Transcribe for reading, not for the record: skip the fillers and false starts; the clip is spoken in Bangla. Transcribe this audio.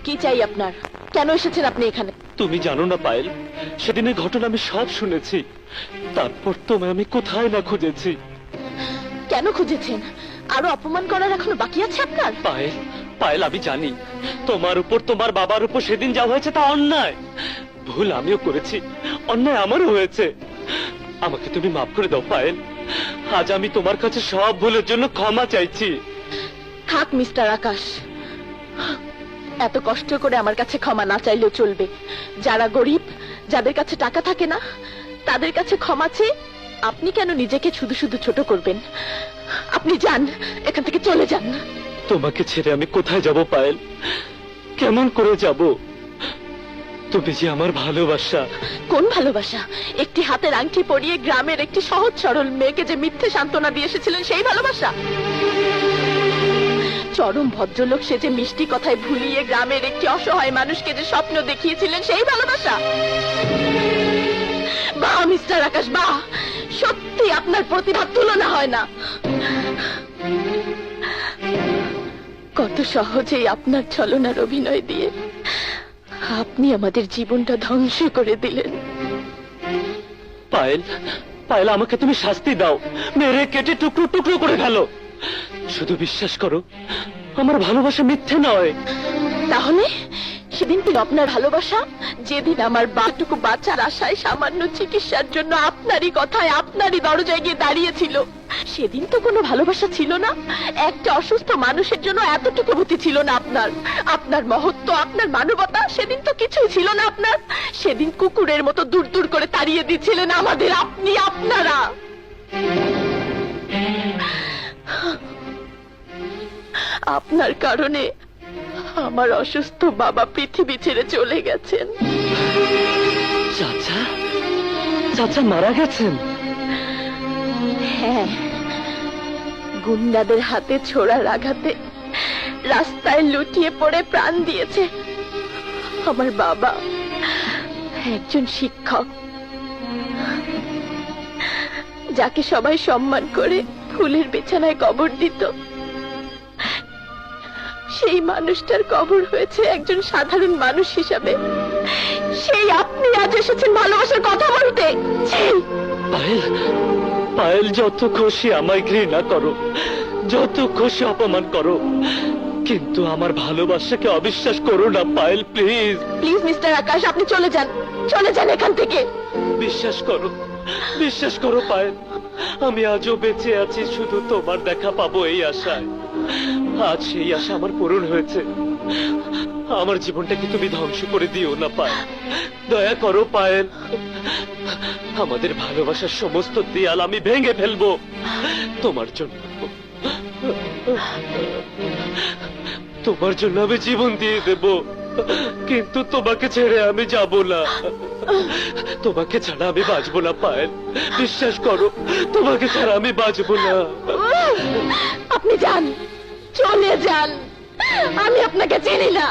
কি চাই আপনার? কেন এসেছেন আপনি এখানে? তুমি জানো না পায়েল, সেদিনের ঘটনা আমি সব শুনেছি। তারপর তোমায় আমি কোথায় না খুঁজেছি। কেন খুঁজেছেন? আরো অপমান করার এখনো বাকি আছে আপনার? পায়েল, পায়েল আমি জানি তোমার উপর, তোমার বাবার উপর সেদিন যা হয়েছে তা অন্যায়। ভুল আমিও করেছি, অন্যায় আমারও হয়েছে। আমাকে তুমি মাফ করে দাও পায়েল। আজ আমি তোমার কাছে সব ভুলের জন্য ক্ষমা চাইছি। থাক মিস্টার আকাশ, এত কষ্ট করে আমার কাছে ক্ষমা না চাইলেও চলবে। যারা গরিব, যাদের কাছে টাকা থাকে না, তাদের কাছে ক্ষমা চেয়ে আপনি কেন নিজেকে শুধু শুধু ছোট করবেন? আপনি যান, এখান থেকে চলে যান। তোমাকে ছেড়ে আমি কোথায় যাব পায়েল? কেমন করে যাব? তুমি যে আমার ভালোবাসা। কোন ভালোবাসা? একটি হাতের আংটি পরিয়ে গ্রামের একটি সহজ সরল মেয়েকে যে মিথ্যে সান্ত্বনা দিয়ে এসেছিলেন, সেই ভালোবাসা? চরম ভদ্রলোক সেজে মিষ্টি কথায় ভুলিয়ে গ্রামের একটি অসহায় মানুষকে যে স্বপ্ন দেখিয়েছিলেন, সেই ভালোবাসা? বাহ মিস্টার আকাশ, বাহ! সত্যি আপনার প্রতিভার তুলনা হয় না। কত সহজেই আপনার ছলনার অভিনয় দিয়ে আপনি আমাদের জীবনটা ধ্বংস করে দিলেন। পায়েল, পায়েল আমাকে তুমি শাস্তি দাও, মেরে কেটে টুকরো টুকরো করে ফেলো। শুধু বিশ্বাস করো, আমার ভালোবাসা মিথ্যে নয়। তাহলে সেদিন কি আপনার ভালোবাসা, যেদিন আমার বাটুকু বাঁচার আশায় সামান্য চিকিৎসার জন্য আপনারই কথায় আপনারই দরজায় গিয়ে দাঁড়িয়েছিল, সেদিন তো কোনো ভালোবাসা ছিল না? একটা অসুস্থ মানুষের জন্য এতটুকু বুদ্ধি ছিল না আপনার? আপনার মহত্ব, আপনার মানবতা, সেদিন তো কিছুই ছিল না আপনার। সেদিন কুকুরের মতো দূর দূর করে তাড়িয়ে দিচ্ছিলেন আমাদের আপনি, আপনারা। আপনার কারণে আমার অসুস্থ বাবা পৃথিবী ছেড়ে চলে গেছেন। চাচা, চাচা মারা গেছেন? হ্যাঁ, গুন্ডাদের হাতে ছোড়ার আঘাতে রাস্তায় লুটিয়ে পড়ে প্রাণ দিয়েছে আমার বাবা, একজন শিক্ষক, যাকে সবাই সম্মান করে ফুলের বিছানায় কবর দিত। সেই মানুষটার কবর হয়েছে একজন সাধারণ মানুষ হিসাবে। সেই আপনি আজ এসেছেন ভালোবাসার কথা বলতে? পায়েল, পায়েল যত খুশি আমায় ঘৃণা করো, যত খুশি অপমান করো, কিন্তু আমার ভালোবাসাকে অবিশ্বাস করো না পায়েল, প্লিজ। প্লিজ মিস্টার আকাশ, আপনি চলে যান, চলে যান এখান থেকে। বিশ্বাস করো, বিশ্বাস করো পায়েল, আমি আজও বেঁচে আছি শুধু তোমার দেখা পাবো এই আশায়। আজ সেই আশা আমার পূরণ হয়েছে। আমার জীবনটাকে তুমি ধ্বংস করে দিও না পায়েল, দয়া করো পায়েল। আমাদের ভালোবাসার সমস্ত দেয়াল আমি ভেঙে ফেলবো তোমার জন্য। তোমার জন্য আমি জীবন দিয়ে দেব, কিন্তু তোমাকে ছেড়ে আমি যাব না। তোমাকে ছাড়া আমি বাঁচবো না পায়েল, বিশ্বাস করো, তোমাকে ছাড়া আমি বাঁচবো না। আপনি যান, চলে যান, আমি আপনাকে চিনি না।